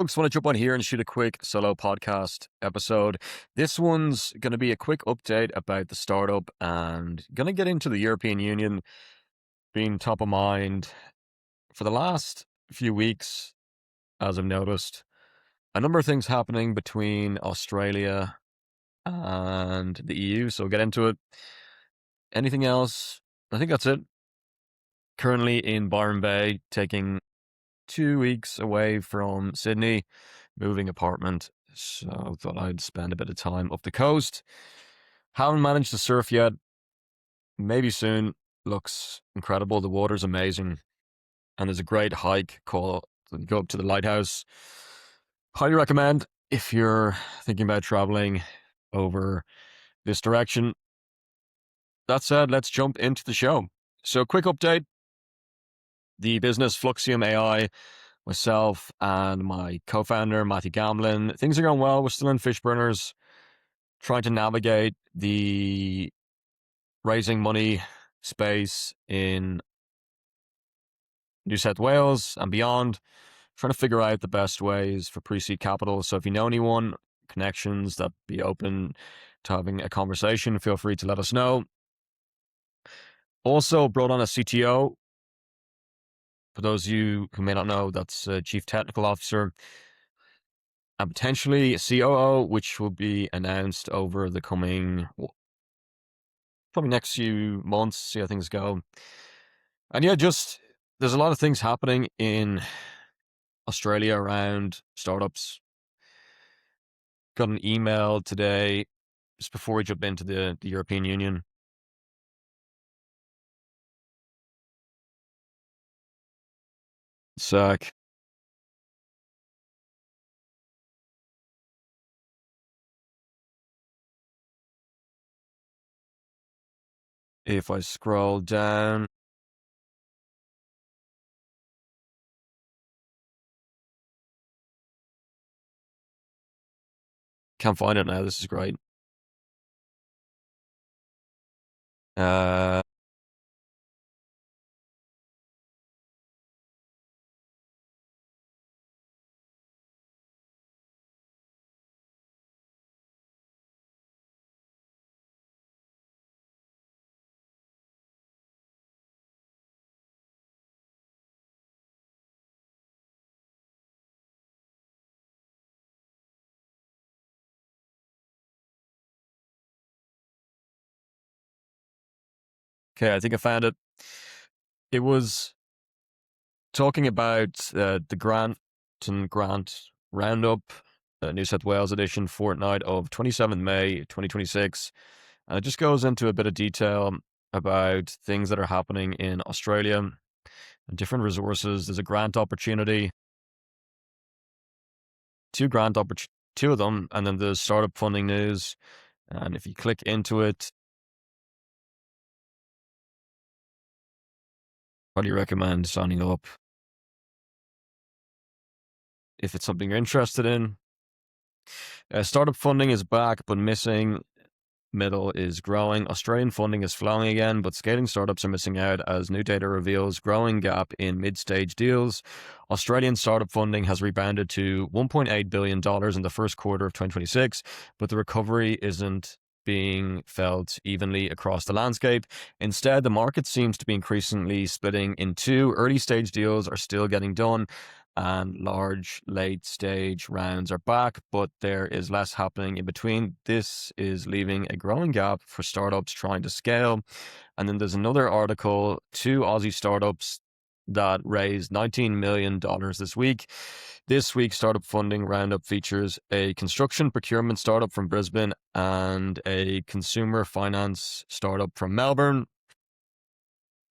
Folks, want to jump on here and shoot a quick solo podcast episode. This one's going to be a quick update about the startup and going to get into the European Union being top of mind for the last few weeks, as I've noticed. A number of things happening between Australia and the EU, so we'll get into it. Anything else? I think that's it. Currently in Byron Bay, taking 2 weeks away from Sydney, moving apartment. So thought I'd spend a bit of time up the coast. Haven't managed to surf yet. Maybe soon. Looks incredible. The water's amazing. And there's a great hike called go up to the lighthouse. Highly recommend if you're thinking about traveling over this direction. That said, let's jump into the show. So quick update. The business Fluxium AI, myself and my co-founder, Matthew Gamlin. Things are going well. We're still in fish burners, trying to navigate the raising money space in New South Wales and beyond, trying to figure out the best ways for pre-seed capital. So if you know anyone, connections that be open to having a conversation, feel free to let us know. Also brought on a CTO. For those of you who may not know, that's a Chief Technical Officer, and potentially a COO, which will be announced over the coming, probably next few months, see how things go. And yeah, just there's a lot of things happening in Australia around startups. Got an email today, just before we jump into the European Union. Sec. If I scroll down, can't find it now. This is great. Uh, okay, I think I found it. It was talking about the grant roundup, New South Wales edition, fortnight of 27th May 2026. And it just goes into a bit of detail about things that are happening in Australia and different resources. There's a grant opportunity, two of them, and then the startup funding news. And if you click into it, highly recommend signing up if it's something you're interested in. Startup funding is back, but missing. Middle is growing. Australian funding is flowing again, but scaling startups are missing out as new data reveals growing gap in mid-stage deals. Australian startup funding has rebounded to $1.8 billion in the first quarter of 2026, but the recovery isn't being felt evenly across the landscape. Instead, the market seems to be increasingly splitting in two. Early stage deals are still getting done, and large late stage rounds are back, but there is less happening in between. This is leaving a growing gap for startups trying to scale. And then there's another article, two Aussie startups that raised $19 million this week. This week's startup funding roundup features a construction procurement startup from Brisbane and a consumer finance startup from Melbourne.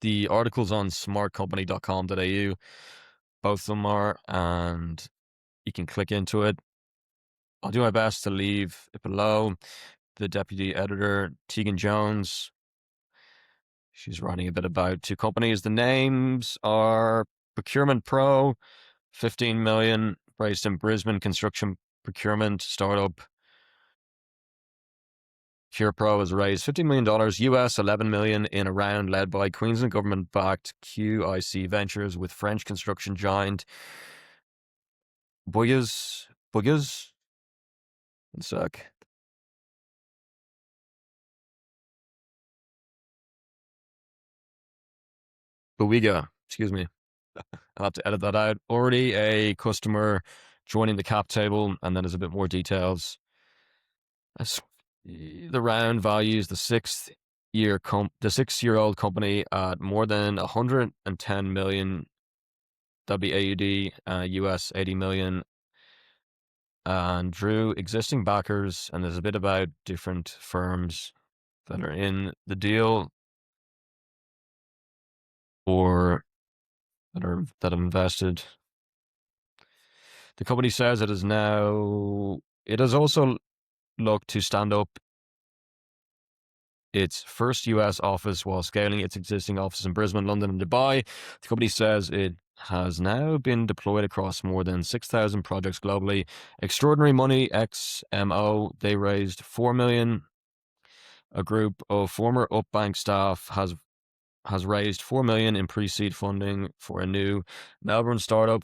The article's on smartcompany.com.au. Both of them are, and you can click into it. I'll do my best to leave it below. The deputy editor, Tegan Jones, she's writing a bit about two companies. The names are Procurement Pro, 15 million, based in Brisbane, construction procurement startup. Cure Pro has raised $15 million US, $11 million in a round led by Queensland government-backed QIC Ventures with French construction giant Boyas. One sec. Bowiga. Excuse me. I'll have to edit that out. Already a customer joining the cap table, and then there's a bit more details. The round values the 6-year-old company at more than 110 million. That'd be AUD, US 80 million, and drew existing backers. And there's a bit about different firms that are in the deal or that have invested. The company says it has also looked to stand up its first US office while scaling its existing offices in Brisbane, London, and Dubai. The company says it has now been deployed across more than 6,000 projects globally. Extraordinary Money XMO, they raised 4 million. A group of former Upbank staff has raised 4 million in pre-seed funding for a new Melbourne startup,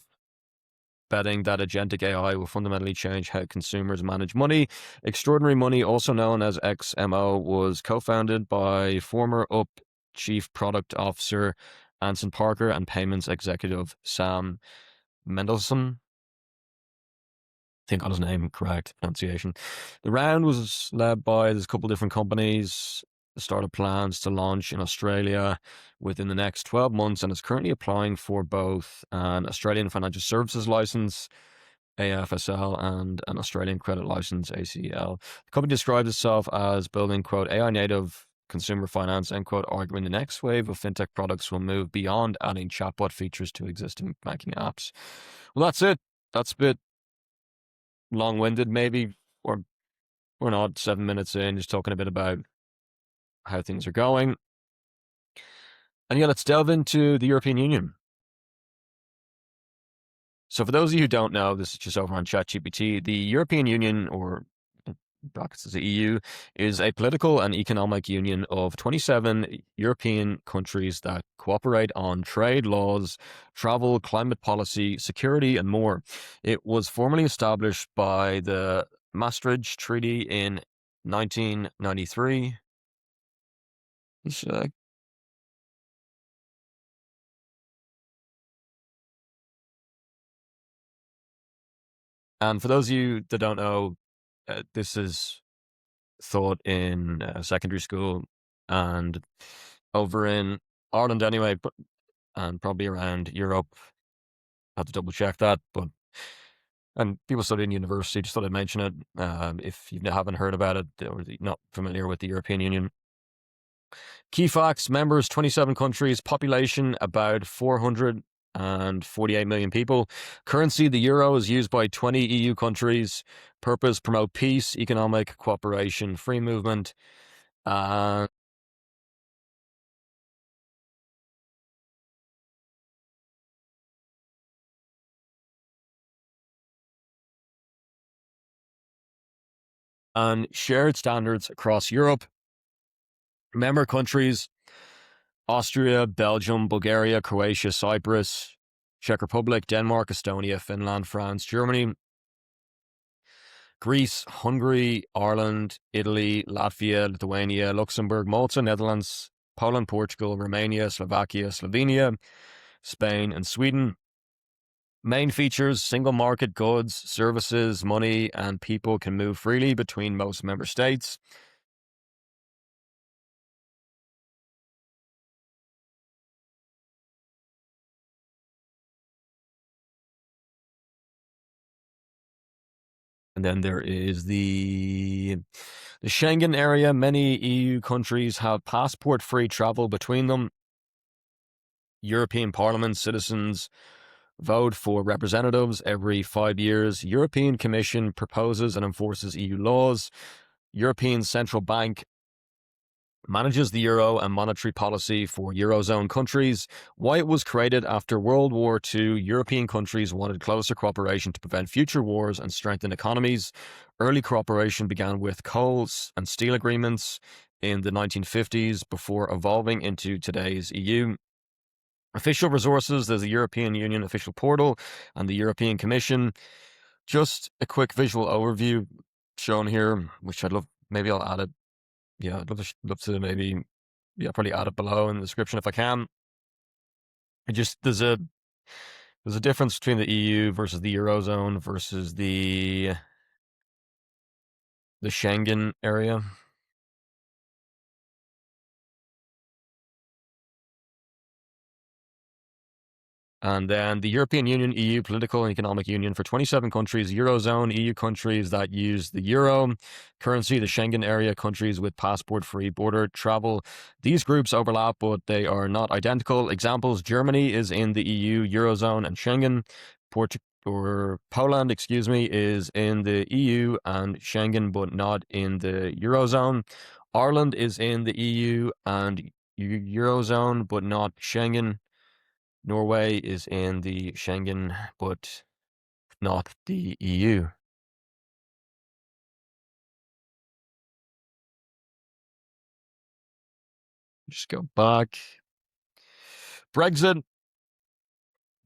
betting that agentic AI will fundamentally change how consumers manage money. Extraordinary Money, also known as XMO, was co-founded by former Up Chief Product Officer Anson Parker and payments executive Sam Mendelsohn. I think got his name correct, pronunciation. The round was led by there's a couple of different companies. The startup plans to launch in Australia within the next 12 months and is currently applying for both an Australian financial services license, AFSL, and an Australian credit license, ACL. The company describes itself as building, quote, AI native consumer finance, end quote, arguing the next wave of fintech products will move beyond adding chatbot features to existing banking apps. Well, that's it. That's a bit long-winded, maybe, or we're not 7 minutes in, just talking a bit about how things are going. And yeah, let's delve into the European Union. So for those of you who don't know, this is just over on ChatGPT. The European Union, or brackets as the EU, is a political and economic union of 27 European countries that cooperate on trade laws, travel, climate policy, security, and more. It was formally established by the Maastricht Treaty in 1993. And for those of you that don't know, this is thought in secondary school and over in Ireland anyway, but and probably around Europe. I have to double check that, but and people studying university, just thought I'd mention it. If you haven't heard about it or not familiar with the European Union. Key facts: members 27 countries, population about 448 million people. Currency: the euro is used by 20 EU countries. Purpose: promote peace, economic cooperation, free movement. And shared standards across Europe. Member countries: Austria, Belgium, Bulgaria, Croatia, Cyprus, Czech Republic, Denmark, Estonia, Finland, France, Germany, Greece, Hungary, Ireland, Italy, Latvia, Lithuania, Luxembourg, Malta, Netherlands, Poland, Portugal, Romania, Slovakia, Slovenia, Spain, and Sweden. Main features: single market, goods, services, money, and people can move freely between most member states. And then there is the Schengen area. Many EU countries have passport-free travel between them. European Parliament citizens vote for representatives every 5 years. European Commission proposes and enforces EU laws. European Central Bank manages the euro and monetary policy for Eurozone countries. Why it was created: after World War II, European countries wanted closer cooperation to prevent future wars and strengthen economies. Early cooperation began with coal and steel agreements in the 1950s before evolving into today's EU. Official resources: there's the European Union official portal and the European Commission. Just a quick visual overview shown here, which I'd love, maybe I'll add it. Yeah, I'd love to maybe, yeah, probably add it below in the description if I can. It just, there's a difference between the EU versus the Eurozone versus the Schengen area. And then the European Union, EU, political and economic union for 27 countries, Eurozone, EU countries that use the euro currency, the Schengen area countries with passport-free border travel. These groups overlap, but they are not identical. Examples, Germany is in the EU, Eurozone, and Schengen. Poland, is in the EU and Schengen, but not in the Eurozone. Ireland is in the EU and Eurozone, but not Schengen. Norway is in the Schengen, but not the EU. Just go back. Brexit.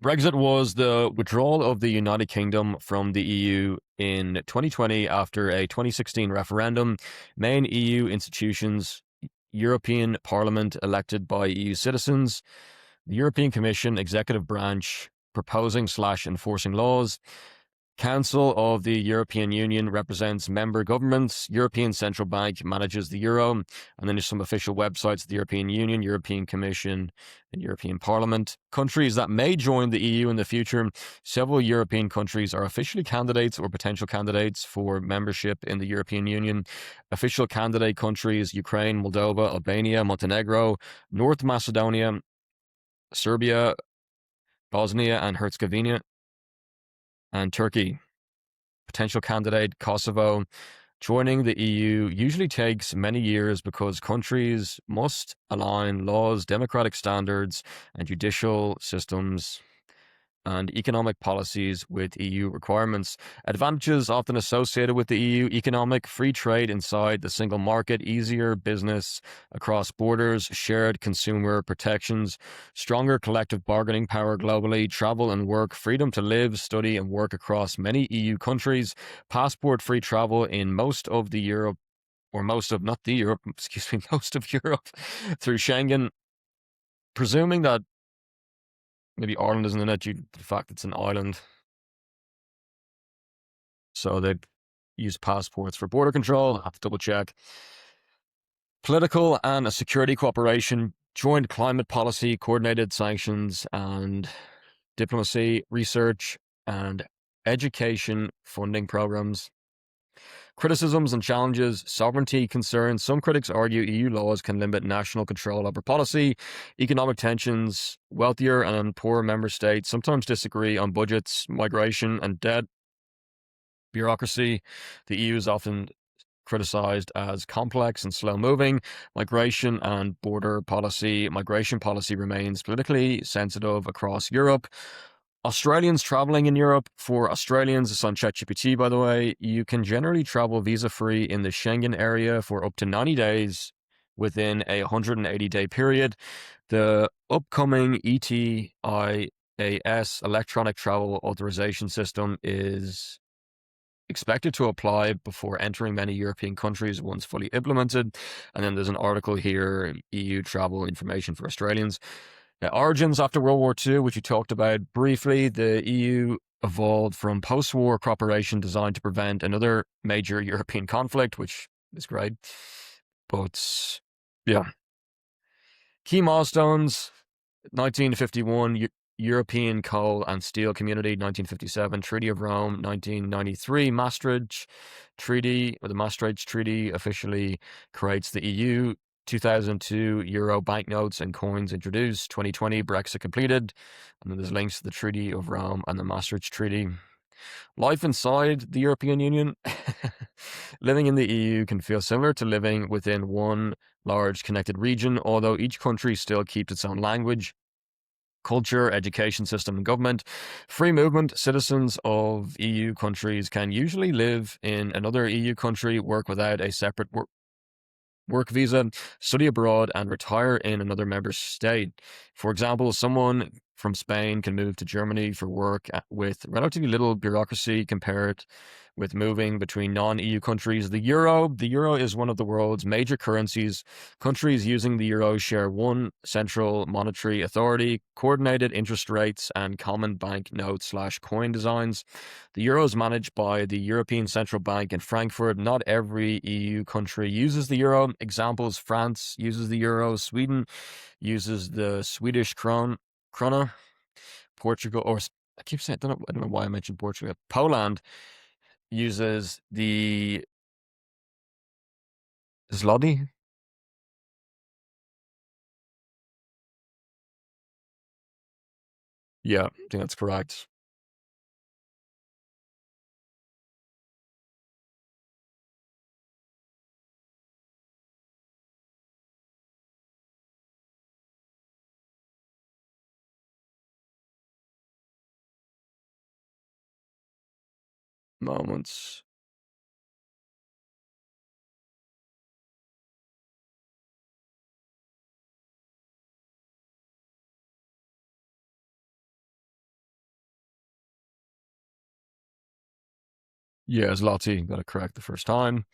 Brexit was the withdrawal of the United Kingdom from the EU in 2020 after a 2016 referendum. Main EU institutions, European Parliament elected by EU citizens, the European Commission executive branch proposing/enforcing laws, Council of the European Union represents member governments. European Central Bank manages the euro. And then there's some official websites of the European Union, European Commission, and European Parliament. Countries that may join the EU in the future. Several European countries are officially candidates or potential candidates for membership in the European Union. Official candidate countries, Ukraine, Moldova, Albania, Montenegro, North Macedonia, Serbia, Bosnia and Herzegovina, and Turkey. Potential candidate, Kosovo. Joining the EU usually takes many years because countries must align laws, democratic standards, and judicial systems and economic policies with EU requirements. Advantages often associated with the EU: economic, free trade inside the single market, easier business across borders, shared consumer protections, stronger collective bargaining power globally, travel and work, freedom to live, study, and work across many EU countries, passport-free travel in most of Europe most of Europe through Schengen, presuming that maybe Ireland isn't in it due to the fact it's an island. So they use passports for border control. I have to double check. Political and a security cooperation, joint climate policy, coordinated sanctions and diplomacy, research and education funding programs. Criticisms and challenges, sovereignty concerns. Some critics argue EU laws can limit national control over policy. Economic tensions, wealthier and poorer member states sometimes disagree on budgets, migration and debt. Bureaucracy. The EU is often criticized as complex and slow-moving. Migration and border policy. Migration policy remains politically sensitive across Europe. Australians traveling in Europe. For Australians, it's on ChatGPT, by the way, you can generally travel visa-free in the Schengen area for up to 90 days within a 180-day period. The upcoming ETIAS, Electronic Travel Authorization System, is expected to apply before entering many European countries once fully implemented. And then there's an article here, EU travel information for Australians. Origins after World War II, which you talked about briefly. The EU evolved from post-war cooperation designed to prevent another major European conflict, which is great. But yeah. Key milestones: 1951, European Coal and Steel Community, 1957, Treaty of Rome, 1993, Maastricht Treaty, or the Maastricht Treaty officially creates the EU. 2002, Euro banknotes and coins introduced. 2020, Brexit completed. And then there's links to the Treaty of Rome and the Maastricht Treaty. Life inside the European Union. Living in the EU can feel similar to living within one large connected region, although each country still keeps its own language, culture, education system, and government. Free movement. Citizens of EU countries can usually live in another EU country, work without a separate work visa, study abroad, and retire in another member state. For example, someone from Spain can move to Germany for work with relatively little bureaucracy compared with moving between non-EU countries. The euro is one of the world's major currencies. Countries using the euro share one central monetary authority, coordinated interest rates, and common bank note/coin designs. The euro is managed by the European Central Bank in Frankfurt. Not every EU country uses the euro. Examples: France uses the euro, Sweden uses the Swedish krona, Portugal, or I keep saying, I don't know why I mentioned Portugal. Poland uses the zloty. Yeah, I think that's correct. Moments. Yeah, zloty. Got it correct the first time.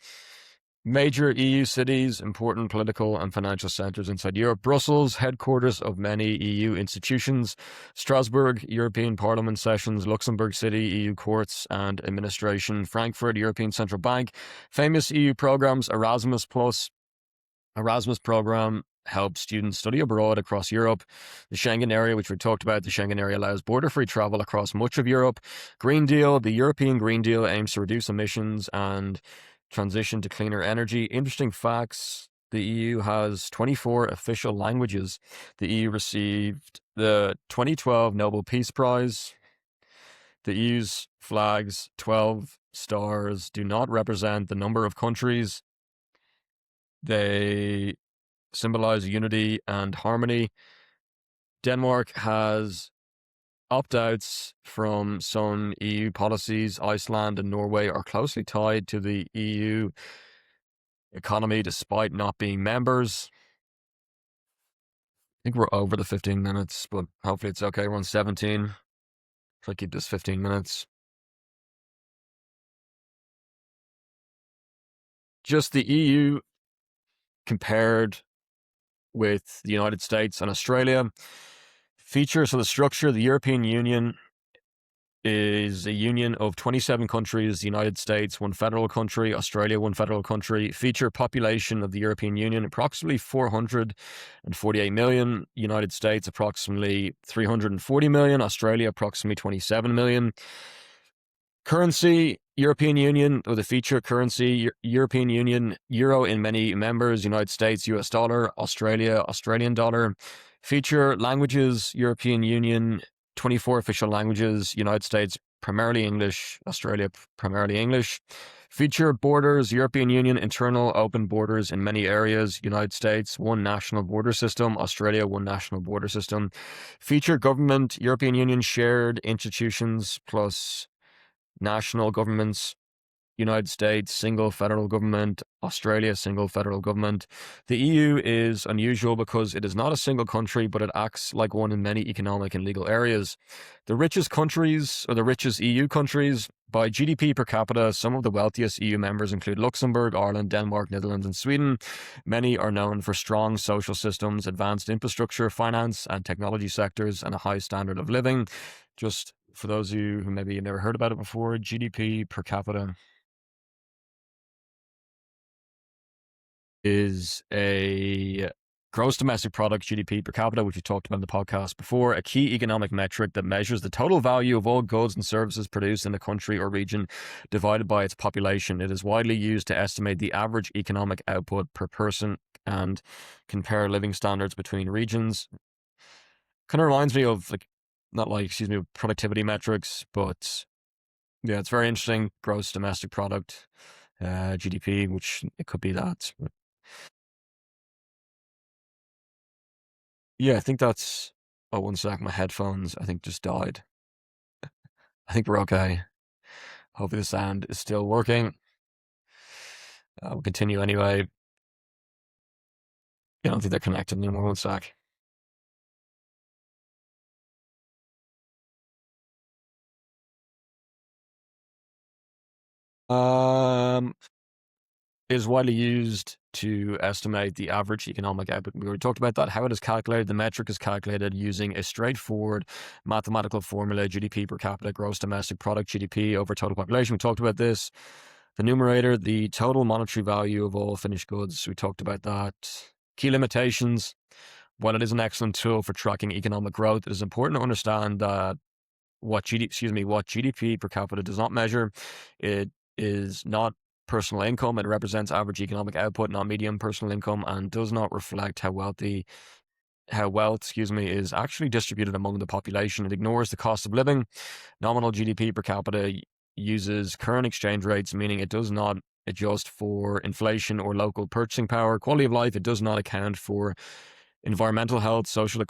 Major EU cities, important political and financial centers inside Europe. Brussels, headquarters of many EU institutions. Strasbourg, European Parliament sessions. Luxembourg City, EU courts and administration. Frankfurt, European Central Bank. Famous EU programs: Erasmus program helps students study abroad across Europe. The Schengen area, which we talked about, the Schengen area allows border-free travel across much of Europe. Green Deal, the European Green Deal aims to reduce emissions and transition to cleaner energy. Interesting facts: the EU has 24 official languages. The EU received the 2012 Nobel Peace Prize. The EU's flag's 12 stars do not represent the number of countries. They symbolize unity and harmony. Denmark has opt-outs from some EU policies. Iceland and Norway are closely tied to the EU economy despite not being members. I think we're over the 15 minutes, but hopefully it's okay. We're on 17. Try to keep this 15 minutes. Just the EU compared with the United States and Australia. Features of the structure: the European Union is a union of 27 countries. The United States, one federal country. Australia, one federal country. Feature population of the European Union, approximately 448 million. United States, approximately 340 million. Australia, approximately 27 million. Currency: European Union, with a feature currency: European Union, euro in many members. United States, US dollar. Australia, Australian dollar. Feature languages: European Union, 24 official languages. United States, primarily English. Australia, primarily English. Feature borders: European Union, internal open borders in many areas. United States, one national border system. Australia, one national border system. Feature government: European Union, shared institutions plus national governments. United States, single federal government. Australia, single federal government. The EU is unusual because it is not a single country, but it acts like one in many economic and legal areas. The richest countries, or the richest EU countries, by GDP per capita, some of the wealthiest EU members include Luxembourg, Ireland, Denmark, Netherlands, and Sweden. Many are known for strong social systems, advanced infrastructure, finance, and technology sectors, and a high standard of living. Just for those of you who maybe never heard about it before, GDP per capita is a gross domestic product, GDP per capita, which we talked about in the podcast before, a key economic metric that measures the total value of all goods and services produced in a country or region divided by its population. It is widely used to estimate the average economic output per person and compare living standards between regions. Kind of reminds me of, like, not like, excuse me, productivity metrics, but yeah, it's very interesting. Gross domestic product, GDP, which it could be that. Yeah, I think that's. Oh, one sec. My headphones, I think, just died. I think we're okay. Hopefully, the sound is still working. We'll continue anyway. I don't think they're connected anymore. One sec. Um, is widely used to estimate the average economic output. We already talked about that. How it is calculated. The metric is calculated using a straightforward mathematical formula: GDP per capita, gross domestic product, GDP over total population. We talked about this. The numerator, the total monetary value of all finished goods. We talked about that. Key limitations. While it is an excellent tool for tracking economic growth, it is important to understand that what GDP per capita does not measure. It is not personal income. It represents average economic output, not median personal income, and does not reflect how wealth, is actually distributed among the population. It ignores the cost of living. Nominal GDP per capita uses current exchange rates, meaning it does not adjust for inflation or local purchasing power. Quality of life, it does not account for environmental health, social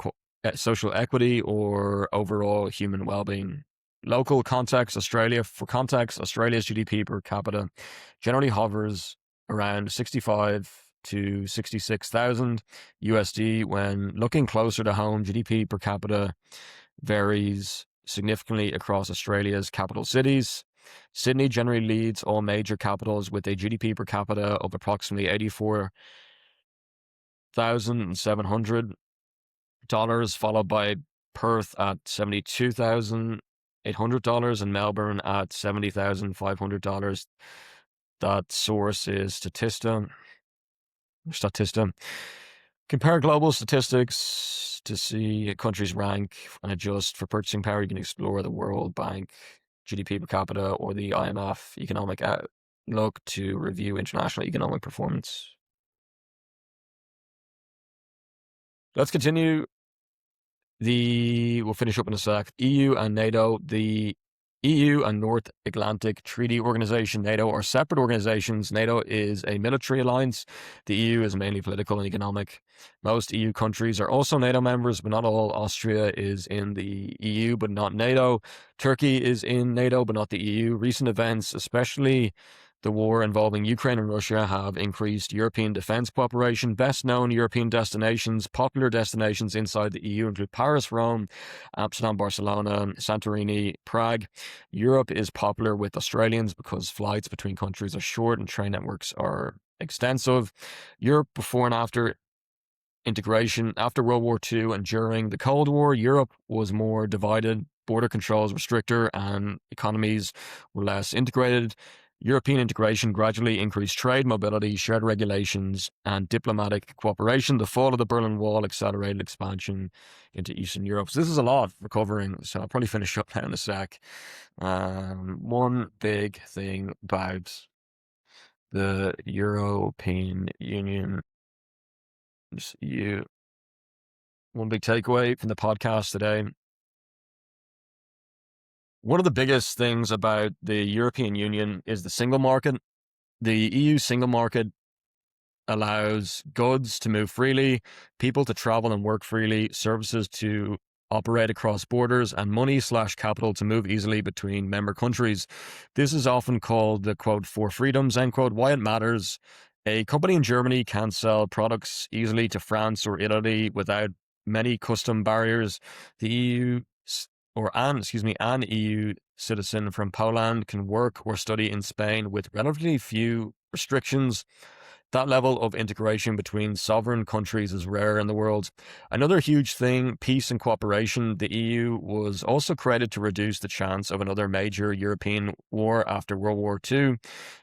equity, or overall human well-being. Local context, Australia. For context, Australia's GDP per capita generally hovers around 65 to 66,000 USD. When looking closer to home, GDP per capita varies significantly across Australia's capital cities. Sydney generally leads all major capitals with a GDP per capita of approximately $84,700, followed by Perth at $72,800 and Melbourne at $70,500. That source is Statista. Compare global statistics to see a country's rank and adjust for purchasing power. You can explore the World Bank GDP per capita or the IMF economic outlook to review international economic performance. Let's continue. We'll finish up in a sec. EU and NATO. The EU and North Atlantic Treaty Organization, NATO, are separate organizations. NATO is a military alliance. The EU is mainly political and economic. Most EU countries are also NATO members, but not all. Austria is in the EU, but not NATO. Turkey is in NATO, but not the EU. Recent events, especially the war involving Ukraine and Russia, have increased European defense cooperation. Best known European destinations, popular destinations inside the EU include Paris, Rome, Amsterdam, Barcelona, Santorini, Prague. Europe is popular with Australians because flights between countries are short and train networks are extensive. Europe before and after integration. After World War II and during the Cold War, Europe was more divided. Border controls were stricter and economies were less integrated. European integration gradually increased trade, mobility, shared regulations, and diplomatic cooperation. The fall of the Berlin Wall accelerated expansion into Eastern Europe. So this is a lot for covering, so I'll probably finish up now in a sec. One big thing about the European Union, one big takeaway from the podcast today. One of the biggest things about the European Union is the single market. The EU single market allows goods to move freely, people to travel and work freely, services to operate across borders, and money/capital to move easily between member countries. This is often called the, quote, four freedoms, end quote. Why it matters: a company in Germany can sell products easily to France or Italy without many custom barriers. The EU an EU citizen from Poland can work or study in Spain with relatively few restrictions. That level of integration between sovereign countries is rare in the world. Another huge thing, peace and cooperation. The EU was also created to reduce the chance of another major European war after World War II.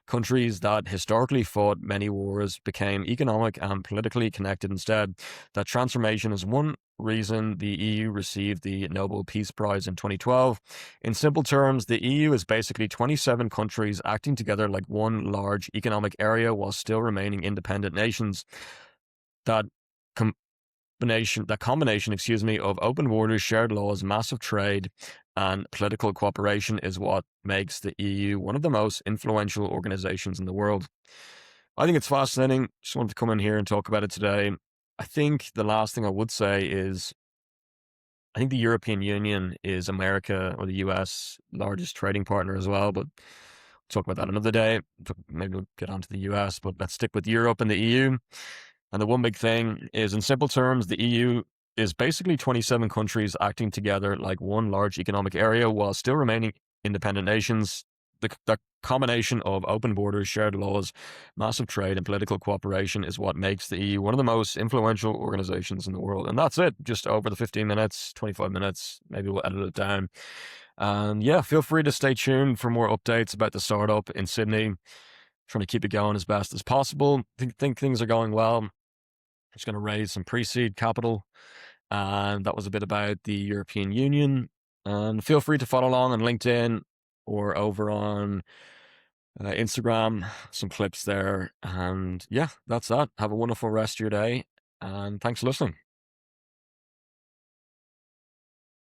Countries that historically fought many wars became economic and politically connected instead. That transformation is one reason the EU received the Nobel Peace Prize in 2012. In simple terms, the EU is basically 27 countries acting together like one large economic area while still remaining independent nations. That combination, of open borders, shared laws, massive trade, and political cooperation is what makes the EU one of the most influential organizations in the world. I think it's fascinating. Just wanted to come in here and talk about it today. I think the last thing I would say is I think the European Union is America or the US largest trading partner as well, but we'll talk about that another day. Maybe we'll get onto the US, but let's stick with Europe and the EU. And the one big thing is, in simple terms, the EU is basically 27 countries acting together like one large economic area while still remaining independent nations. That combination of open borders, shared laws, massive trade, and political cooperation is what makes the EU one of the most influential organizations in the world. And that's it, just over the 15 minutes, 25 minutes. Maybe we'll edit it down. And yeah, feel free to stay tuned for more updates about the startup in Sydney. Trying to keep it going as best as possible. Think things are going well. Just going to raise some pre-seed capital. And that was a bit about the European Union. And feel free to follow along on LinkedIn or over on Instagram, some clips there. And yeah, that's that. Have a wonderful rest of your day. And thanks for listening.